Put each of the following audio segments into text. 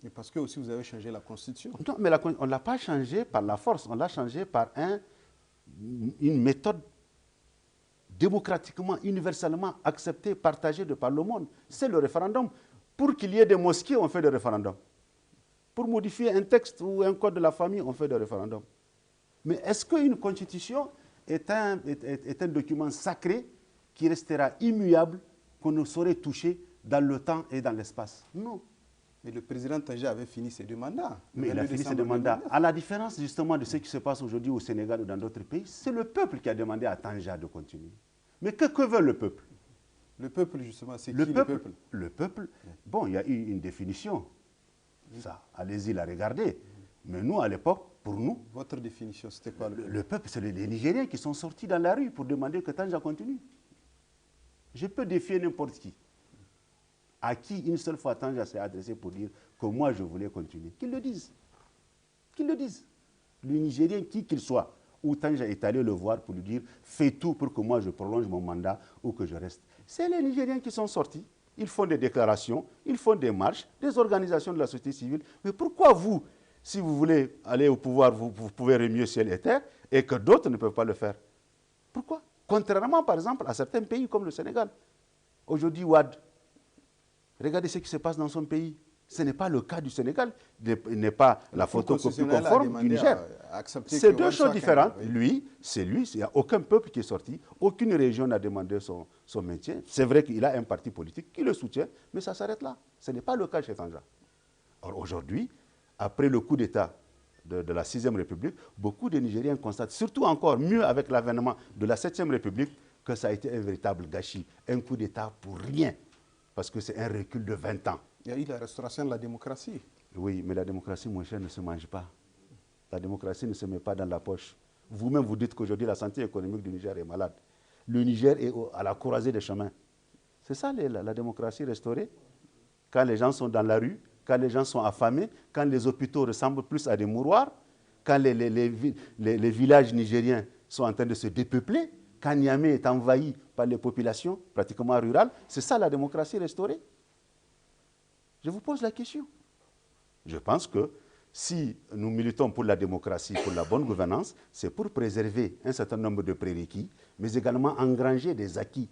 Et parce que aussi vous avez changé la Constitution. Non, mais on ne l'a pas changé par la force, on l'a changé par une méthode démocratiquement, universellement acceptée, partagée de par le monde. C'est le référendum. Pour qu'il y ait des mosquées, on fait des référendums. Pour modifier un texte ou un code de la famille, on fait des référendums. Mais est-ce qu'une constitution est un document sacré qui restera immuable, qu'on ne saurait toucher dans le temps et dans l'espace? Non. Mais le président Tanja avait fini ses 2 mandats. Mais il a fini ses 2 mandats. À la différence justement de ce qui se passe aujourd'hui au Sénégal ou dans d'autres pays, c'est le peuple qui a demandé à Tanja de continuer. Mais que veut le peuple? Le peuple, justement, c'est qui le peuple? Le peuple, bon, il y a eu une définition. Ça, allez-y la regarder. Mais nous, à l'époque, pour nous... Votre définition, c'était quoi le peuple, c'est les Nigériens qui sont sortis dans la rue pour demander que Tanja continue. Je peux défier n'importe qui. À qui une seule fois Tanja s'est adressé pour dire que moi je voulais continuer. Qu'ils le disent. Qu'ils le disent. Le Nigérien, qui qu'il soit, où Tanja est allé le voir pour lui dire fais tout pour que moi je prolonge mon mandat ou que je reste. C'est les Nigériens qui sont sortis. Ils font des déclarations, ils font des marches, des organisations de la société civile. Mais pourquoi vous, si vous voulez aller au pouvoir, vous pouvez remuer ciel et terre et que d'autres ne peuvent pas le faire? Pourquoi? Contrairement, par exemple, à certains pays comme le Sénégal. Aujourd'hui, Ouad, regardez ce qui se passe dans son pays. Ce n'est pas le cas du Sénégal, n'est pas la photocopie conforme du Niger. C'est 2 choses différentes. Oui. Il n'y a aucun peuple qui est sorti, aucune région n'a demandé son maintien. C'est vrai qu'il a un parti politique qui le soutient, mais ça s'arrête là. Ce n'est pas le cas chez Tanja. Or aujourd'hui, après le coup d'État de la 6e République, beaucoup de Nigériens constatent, surtout encore mieux avec l'avènement de la 7e République, que ça a été un véritable gâchis, un coup d'État pour rien, parce que c'est un recul de 20 ans. Il y a eu la restauration de la démocratie. Oui, mais la démocratie, mon cher, ne se mange pas. La démocratie ne se met pas dans la poche. Vous-même, vous dites qu'aujourd'hui, la santé économique du Niger est malade. Le Niger est à la croisée des chemins. C'est ça la démocratie restaurée. Quand les gens sont dans la rue, quand les gens sont affamés, quand les hôpitaux ressemblent plus à des mouroirs, quand les villages nigériens sont en train de se dépeupler, quand Niamey est envahi par les populations pratiquement rurales, c'est ça la démocratie restaurée? Je vous pose la question. Je pense que si nous militons pour la démocratie, pour la bonne gouvernance, c'est pour préserver un certain nombre de prérequis, mais également engranger des acquis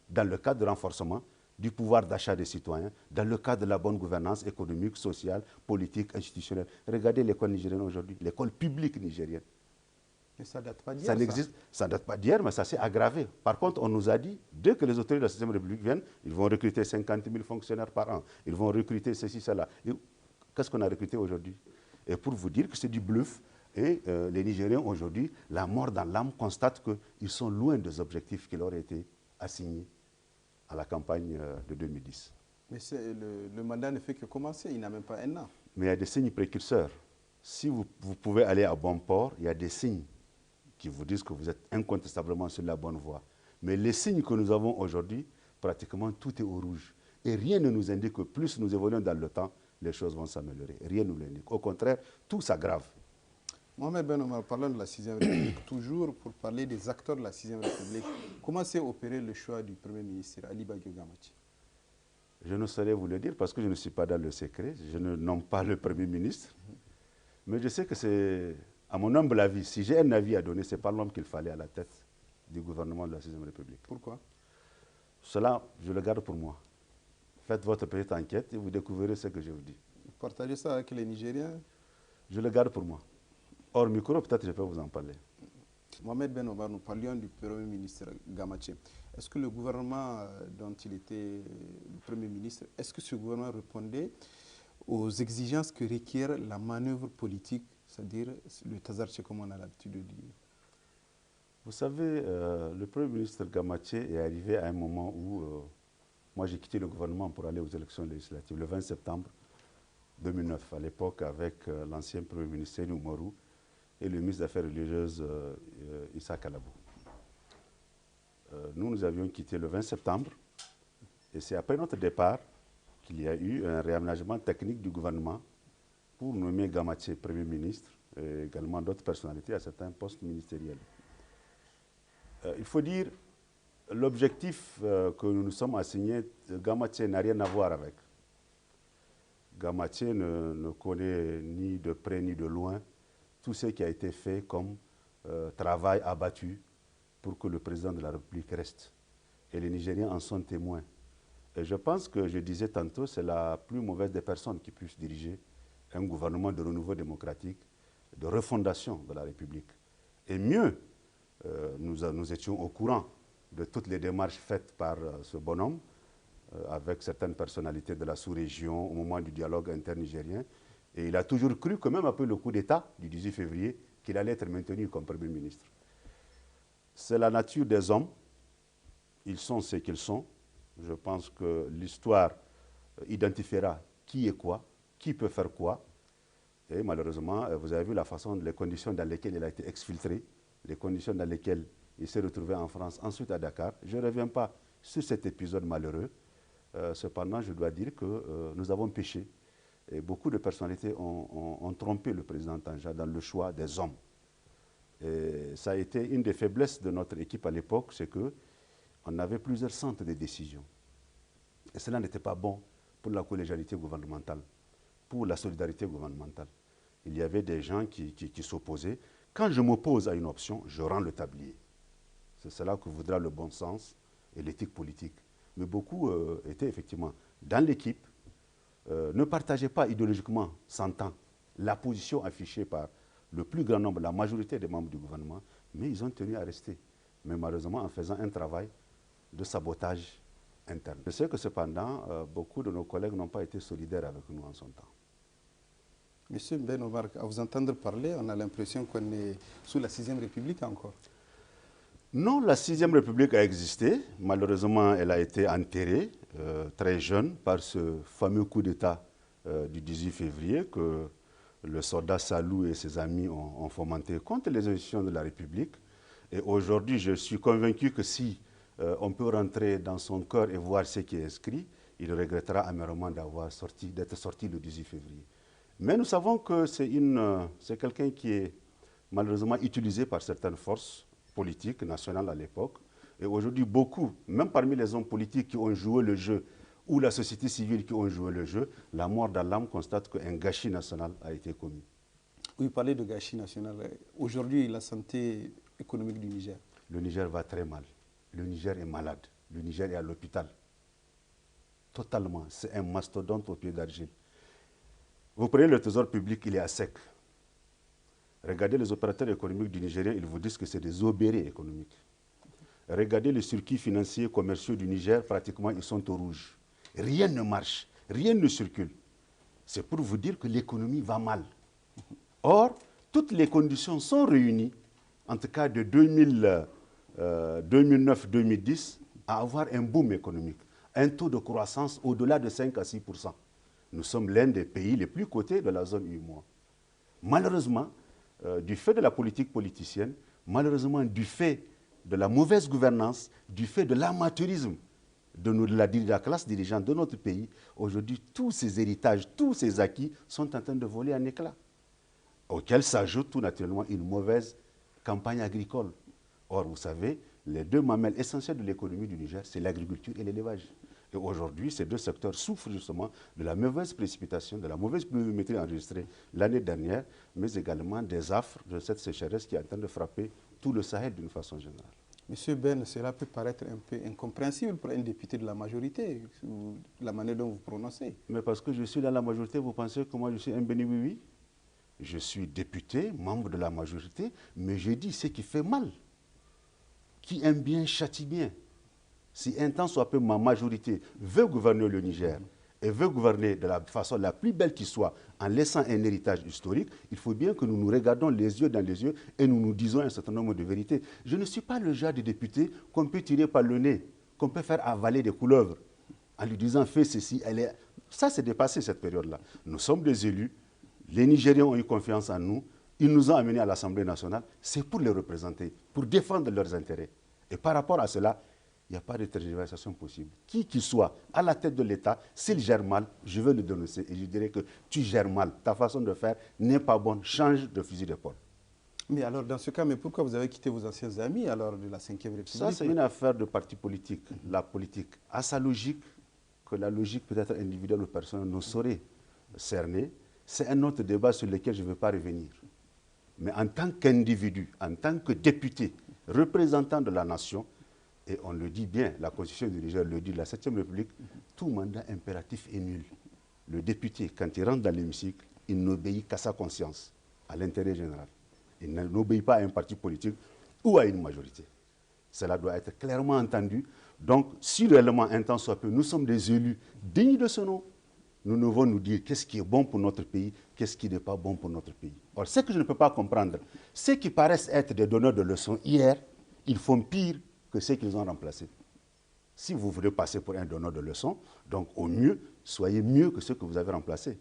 dans le cadre de renforcement du pouvoir d'achat des citoyens, dans le cadre de la bonne gouvernance économique, sociale, politique, institutionnelle. Regardez l'école nigérienne aujourd'hui, l'école publique nigérienne. Mais ça ne date pas d'hier. Ça n'existe, ça ne date pas d'hier, mais ça s'est aggravé. Par contre, on nous a dit, dès que les autorités de la 6e République viennent, ils vont recruter 50 000 fonctionnaires par an. Ils vont recruter ceci, cela. Qu'est-ce qu'on a recruté aujourd'hui? Et pour vous dire que c'est du bluff, et les Nigériens aujourd'hui, la mort dans l'âme, constatent qu'ils sont loin des objectifs qui leur ont été assignés à la campagne de 2010. Mais le mandat ne fait que commencer, il n'a même pas 1 an. Mais il y a des signes précurseurs. Si vous pouvez aller à bon port, il y a des signes qui vous disent que vous êtes incontestablement sur la bonne voie. Mais les signes que nous avons aujourd'hui, pratiquement tout est au rouge. Et rien ne nous indique que plus nous évoluons dans le temps, les choses vont s'améliorer. Rien ne nous l'indique. Au contraire, tout s'aggrave. Mohamed Ben Omar, parlant de la 6e République, toujours pour parler des acteurs de la 6e République, comment s'est opéré le choix du Premier ministre Ali Badjo Gamache? Je ne saurais vous le dire parce que je ne suis pas dans le secret. Je ne nomme pas le Premier ministre. Mais je sais que c'est, à mon humble avis, si j'ai un avis à donner, ce n'est pas l'homme qu'il fallait à la tête du gouvernement de la 6e République. Pourquoi? Cela, je le garde pour moi. Faites votre petite enquête et vous découvrirez ce que je vous dis. Vous partagez ça avec les Nigériens? Je le garde pour moi. Hors micro, peut-être je peux vous en parler. Mohamed Ben Omar, nous parlions du Premier ministre Gamache. Est-ce que le gouvernement dont il était le Premier ministre, est-ce que ce gouvernement répondait aux exigences que requiert la manœuvre politique, c'est-à-dire le tazarche, comme on a l'habitude de dire? Vous savez, le Premier ministre Gamache est arrivé à un moment où moi j'ai quitté le gouvernement pour aller aux élections législatives, le 20 septembre 2009, à l'époque avec l'ancien Premier ministre Seyni Oumarou et le ministre des Affaires religieuses Issa Kalabou. Nous avions quitté le 20 septembre et c'est après notre départ qu'il y a eu un réaménagement technique du gouvernement pour nommer Gamache Premier ministre et également d'autres personnalités à certains postes ministériels. Il faut dire, l'objectif que nous nous sommes assignés, Gamache n'a rien à voir avec. Gamache ne connaît ni de près ni de loin tout ce qui a été fait comme travail abattu pour que le président de la République reste. Et les Nigériens en sont témoins. Et je pense que, je disais tantôt, c'est la plus mauvaise des personnes qui puissent diriger un gouvernement de renouveau démocratique, de refondation de la République. Et mieux, nous étions au courant de toutes les démarches faites par ce bonhomme, avec certaines personnalités de la sous-région au moment du dialogue inter-nigérien. Et il a toujours cru que même après le coup d'État du 18 février, qu'il allait être maintenu comme Premier ministre. C'est la nature des hommes. Ils sont ce qu'ils sont. Je pense que l'histoire identifiera qui est quoi, qui peut faire quoi. Et malheureusement, vous avez vu la façon, les conditions dans lesquelles il a été exfiltré, les conditions dans lesquelles il s'est retrouvé en France, ensuite à Dakar. Je ne reviens pas sur cet épisode malheureux. Cependant, je dois dire que nous avons péché. Et beaucoup de personnalités ont trompé le président Tanja dans le choix des hommes. Et ça a été une des faiblesses de notre équipe à l'époque, c'est qu'on avait plusieurs centres de décision. Et cela n'était pas bon pour la collégialité gouvernementale, pour la solidarité gouvernementale. Il y avait des gens qui s'opposaient. Quand je m'oppose à une option, je rends le tablier. C'est cela que voudra le bon sens et l'éthique politique. Mais beaucoup étaient effectivement dans l'équipe, ne partageaient pas idéologiquement, s'entend, la position affichée par le plus grand nombre, la majorité des membres du gouvernement, mais ils ont tenu à rester. Mais malheureusement, en faisant un travail de sabotage interne. Je sais que cependant, beaucoup de nos collègues n'ont pas été solidaires avec nous en son temps. Monsieur Ben Omar, à vous entendre parler, on a l'impression qu'on est sous la 6e République encore. Non, la 6e République a existé. Malheureusement, elle a été enterrée très jeune par ce fameux coup d'État du 18 février que le soldat Salou et ses amis ont fomenté contre les institutions de la République. Et aujourd'hui, je suis convaincu que si on peut rentrer dans son cœur et voir ce qui est inscrit, il regrettera amèrement d'être sorti le 18 février. Mais nous savons que c'est quelqu'un qui est malheureusement utilisé par certaines forces politiques nationales à l'époque. Et aujourd'hui, beaucoup, même parmi les hommes politiques qui ont joué le jeu, ou la société civile qui ont joué le jeu, la mort d'Allam constate qu'un gâchis national a été commis. Oui, parlez de gâchis national. Aujourd'hui, la santé économique du Niger. Le Niger va très mal. Le Niger est malade. Le Niger est à l'hôpital. Totalement. C'est un mastodonte au pied d'argile. Vous prenez le trésor public, il est à sec. Regardez les opérateurs économiques du Nigerien, ils vous disent que c'est des obérés économiques. Regardez les circuits financiers commerciaux du Niger, pratiquement ils sont au rouge. Rien ne marche, rien ne circule. C'est pour vous dire que l'économie va mal. Or, toutes les conditions sont réunies, en tout cas de 2009-2010, à avoir un boom économique, un taux de croissance au-delà de 5 à 6%. Nous sommes l'un des pays les plus cotés de la zone UEMOA. Malheureusement, du fait de la politique politicienne, malheureusement du fait de la mauvaise gouvernance, du fait de l'amateurisme de la classe dirigeante de notre pays, aujourd'hui, tous ces héritages, tous ces acquis sont en train de voler en éclats. Auquel s'ajoute tout naturellement une mauvaise campagne agricole. Or, vous savez, les deux mamelles essentielles de l'économie du Niger, c'est l'agriculture et l'élevage. Et aujourd'hui, ces deux secteurs souffrent justement de la mauvaise précipitation, de la mauvaise pluviométrie enregistrée l'année dernière, mais également des affres de cette sécheresse qui est en train de frapper tout le Sahel d'une façon générale. Monsieur Ben, cela peut paraître un peu incompréhensible pour un député de la majorité, la manière dont vous prononcez. Mais parce que je suis dans la majorité, vous pensez que moi je suis un béni-oui-oui? Je suis député, membre de la majorité, mais je dis ce qui fait mal. Qui aime bien châtie bien. Si un temps soit peu ma majorité veut gouverner le Niger et veut gouverner de la façon la plus belle qui soit, en laissant un héritage historique, il faut bien que nous nous regardons les yeux dans les yeux et nous nous disons un certain nombre de vérités. Je ne suis pas le genre de député qu'on peut tirer par le nez, qu'on peut faire avaler des couleuvres en lui disant « fais ceci, elle est… » Ça, c'est dépassé cette période-là. Nous sommes des élus, les Nigériens ont eu confiance en nous, ils nous ont amenés à l'Assemblée nationale, c'est pour les représenter, pour défendre leurs intérêts. Et par rapport à cela, il n'y a pas de tergiversation possible. Qui qu'il soit à la tête de l'État, s'il gère mal, je veux le dénoncer et je dirais que tu gères mal. Ta façon de faire n'est pas bonne. Change de fusil d'épaule. Mais alors, dans ce cas, mais pourquoi vous avez quitté vos anciens amis alors de la 5e République? Ça, c'est une affaire de parti politique. La politique a sa logique, que la logique peut-être individuelle ou personnelle ne saurait cerné, c'est un autre débat sur lequel je ne veux pas revenir. Mais en tant qu'individu, en tant que député, représentant de la nation, et on le dit bien, la Constitution du Niger le dit, la 7e République, tout mandat impératif est nul. Le député, quand il rentre dans l'hémicycle, il n'obéit qu'à sa conscience, à l'intérêt général. Il n'obéit pas à un parti politique ou à une majorité. Cela doit être clairement entendu. Donc, si réellement un temps soit peu, nous sommes des élus dignes de ce nom, nous devons nous dire qu'est-ce qui est bon pour notre pays, qu'est-ce qui n'est pas bon pour notre pays. Or, ce que je ne peux pas comprendre, ceux qui paraissent être des donneurs de leçons hier, ils font pire que ceux qu'ils ont remplacés. Si vous voulez passer pour un donneur de leçons, donc au mieux, soyez mieux que ceux que vous avez remplacés.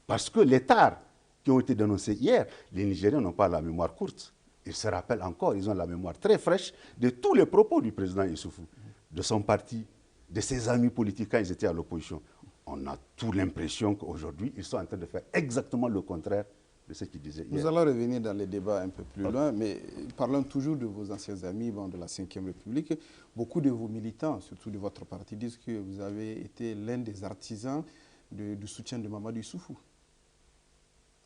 Parce que les tares qui ont été dénoncés hier, les Nigériens n'ont pas la mémoire courte. Ils se rappellent encore, ils ont la mémoire très fraîche de tous les propos du président Issoufou, de son parti, de ses amis politiques quand ils étaient à l'opposition. On a toute l'impression qu'aujourd'hui, ils sont en train de faire exactement le contraire de ce qu'ils disaient hier. Nous allons revenir dans les débats un peu plus loin, mais parlons toujours de vos anciens amis de la 5e République. Beaucoup de vos militants, surtout de votre parti, disent que vous avez été l'un des artisans du soutien de Mamadou Issoufou.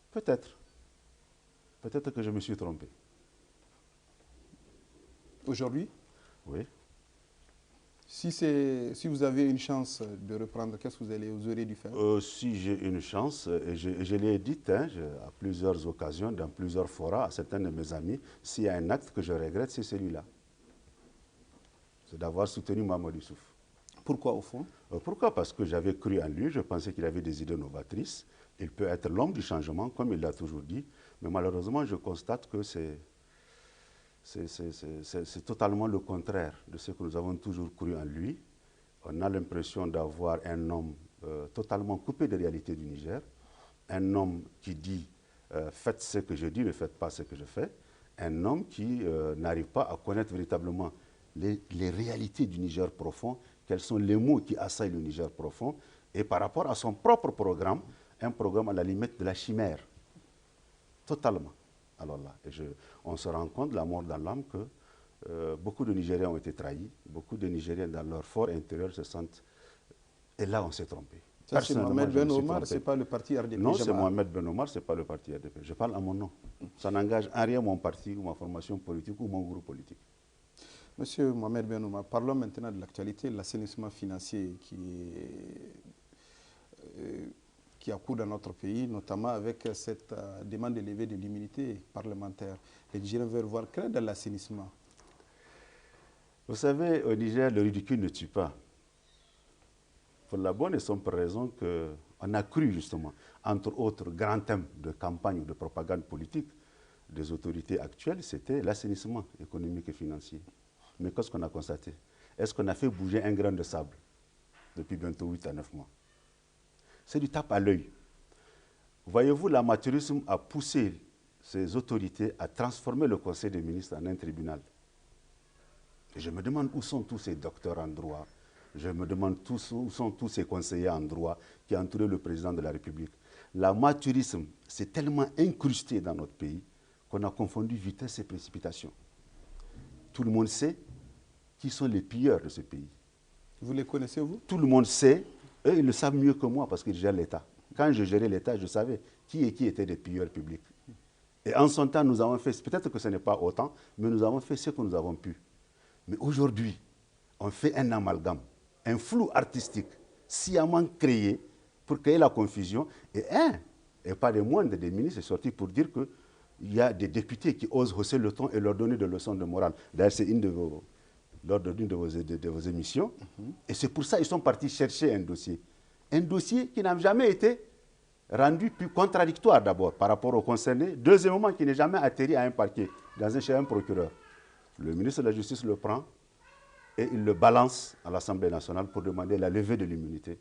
Peut-être. Peut-être que je me suis trompé. Aujourd'hui? Oui. Si vous avez une chance de reprendre, qu'est-ce que vous aurez dû faire? Si j'ai une chance, et je l'ai dit à plusieurs occasions, dans plusieurs forats, à certains de mes amis, s'il y a un acte que je regrette, c'est celui-là. C'est d'avoir soutenu Mamadou Issoufou. Pourquoi au fond? Pourquoi? Parce que j'avais cru en lui, je pensais qu'il avait des idées novatrices. Il peut être l'homme du changement, comme il l'a toujours dit, mais malheureusement, je constate que c'est totalement le contraire de ce que nous avons toujours cru en lui. On a l'impression d'avoir un homme totalement coupé des réalités du Niger, un homme qui dit faites ce que je dis, ne faites pas ce que je fais, un homme qui n'arrive pas à connaître véritablement les réalités du Niger profond, quels sont les mots qui assaillent le Niger profond, et par rapport à son propre programme, un programme à la limite de la chimère, totalement. Alors là, on se rend compte, la mort dans l'âme, que beaucoup de Nigériens ont été trahis, beaucoup de Nigériens dans leur fort intérieur se sentent... Et là, on s'est trompé. Ça, c'est Mohamed Ben Omar, ce n'est pas le parti RDP. Non, c'est Mohamed Ben Omar, ce n'est pas le parti RDP. Je parle à mon nom. Ça n'engage en rien mon parti ou ma formation politique ou mon groupe politique. Monsieur Mohamed Ben Omar, parlons maintenant de l'actualité, l'assainissement financier qui a cours dans notre pays, notamment avec cette demande de levée de l'immunité parlementaire. Les Nigériens veulent voir clair dans l'assainissement. Vous savez, au Niger, le ridicule ne tue pas. Pour la bonne et simple raison qu'on a cru justement, entre autres grands thèmes de campagne ou de propagande politique des autorités actuelles, c'était l'assainissement économique et financier. Mais qu'est-ce qu'on a constaté? Est-ce qu'on a fait bouger un grain de sable depuis bientôt 8 à 9 mois? C'est du tape à l'œil. Voyez-vous, l'amateurisme a poussé ces autorités à transformer le Conseil des ministres en un tribunal. Et je me demande où sont tous ces docteurs en droit, je me demande où sont tous ces conseillers en droit qui entouraient le président de la République. L'amateurisme s'est tellement incrusté dans notre pays qu'on a confondu vitesse et précipitation. Tout le monde sait qui sont les pilleurs de ce pays. Vous les connaissez, vous? Tout le monde sait. Eux, ils le savent mieux que moi parce qu'ils gèrent l'État. Quand je gérais l'État, je savais qui étaient des pilleurs publics. Et en son temps, nous avons fait, peut-être que ce n'est pas autant, mais nous avons fait ce que nous avons pu. Mais aujourd'hui, on fait un amalgame, un flou artistique, sciemment créé pour créer la confusion. Et pas des moindres des ministres, est sorti pour dire qu'il y a des députés qui osent hausser le ton et leur donner des leçons de morale. D'ailleurs, c'est lors d'une de vos émissions. Et c'est pour ça qu'ils sont partis chercher un dossier. Un dossier qui n'a jamais été rendu plus contradictoire d'abord par rapport aux concernés. Deuxièmement, qui n'est jamais atterri à un parquet, chez un procureur. Le ministre de la Justice le prend et il le balance à l'Assemblée nationale pour demander la levée de l'immunité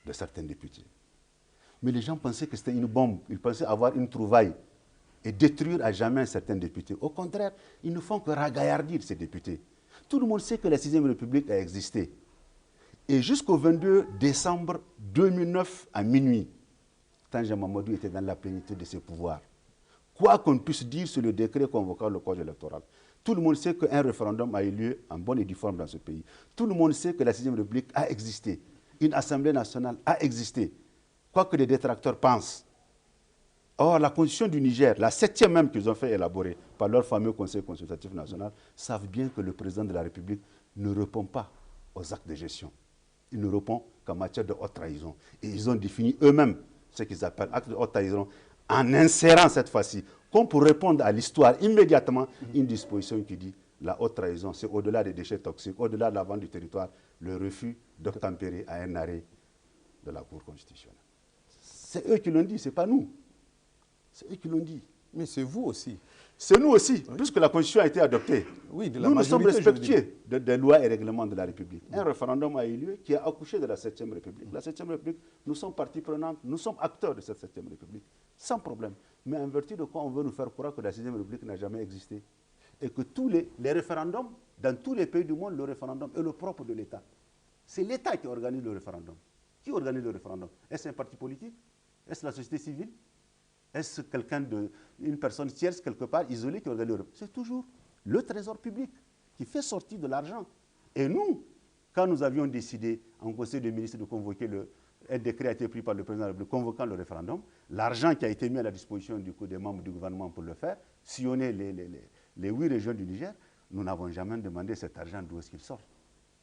de certains députés. Mais les gens pensaient que c'était une bombe. Ils pensaient avoir une trouvaille et détruire à jamais certains députés. Au contraire, ils ne font que ragaillardir ces députés. Tout le monde sait que la 6e République a existé. Et jusqu'au 22 décembre 2009 à minuit, Tanja Mamadou était dans la plénitude de ses pouvoirs. Quoi qu'on puisse dire sur le décret convoquant le code électoral, tout le monde sait qu'un référendum a eu lieu en bonne et due forme dans ce pays. Tout le monde sait que la 6e République a existé. Une Assemblée nationale a existé. quoi que les détracteurs pensent. Or, la Constitution du Niger, la 7e même qu'ils ont fait élaborer par leur fameux Conseil consultatif national, savent bien que le président de la République ne répond pas aux actes de gestion. Il ne répond qu'en matière de haute trahison. Et ils ont défini eux-mêmes ce qu'ils appellent acte de haute trahison en insérant cette fois-ci, comme pour répondre à l'histoire, immédiatement, une disposition qui dit la haute trahison, c'est au-delà des déchets toxiques, au-delà de la vente du territoire, le refus d'obtempérer à un arrêt de la Cour constitutionnelle. C'est eux qui l'ont dit, ce n'est pas nous. C'est eux qui l'ont dit. Mais c'est vous aussi. C'est nous aussi, puisque la Constitution a été adoptée. Oui, de la nous sommes majorité, respectueux des lois et règlements de la République. Un référendum a eu lieu qui a accouché de la 7e République. La 7e République, nous sommes partie prenante, nous sommes acteurs de cette 7e République, sans problème. Mais en vertu de quoi on veut nous faire croire que la 6e République n'a jamais existé et que tous les référendums, dans tous les pays du monde, le référendum est le propre de l'État. C'est l'État qui organise le référendum. Qui organise le référendum? Est-ce un parti politique? Est-ce la société civile? Est-ce une personne tierce quelque part isolée qui organise le référendum? C'est toujours le trésor public qui fait sortir de l'argent. Et nous, quand nous avions décidé en Conseil des ministres de convoquer un décret a été pris par le président de la République convoquant le référendum, l'argent qui a été mis à la disposition des membres du gouvernement pour le faire, sillonner les 8 régions du Niger, nous n'avons jamais demandé cet argent d'où est-ce qu'il sort.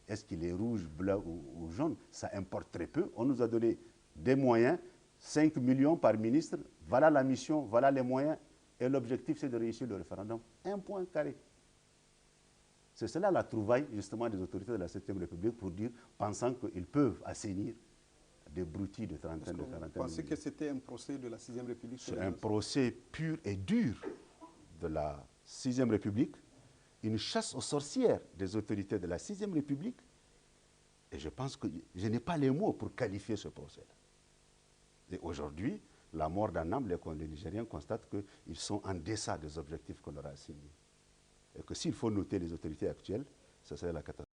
Est-ce qu'il est rouge, bleu ou jaune? Ça importe très peu. On nous a donné des moyens, 5 millions par ministre, voilà la mission, voilà les moyens, et l'objectif c'est de réussir le référendum. Un point carré. C'est cela la trouvaille justement des autorités de la 7e République pour dire, pensant qu'ils peuvent assainir des broutilles de trentaine, de quarantaine. Vous pensez que c'était un procès de la 6e République? C'est un procès pur et dur de la 6e République, une chasse aux sorcières des autorités de la 6e République. Et je pense que je n'ai pas les mots pour qualifier ce procès-là. Et aujourd'hui, la mort d'un homme, les Nigériens constatent qu'ils sont en deçà des objectifs qu'on leur a assignés. Et que s'il faut noter les autorités actuelles, ce serait la catastrophe.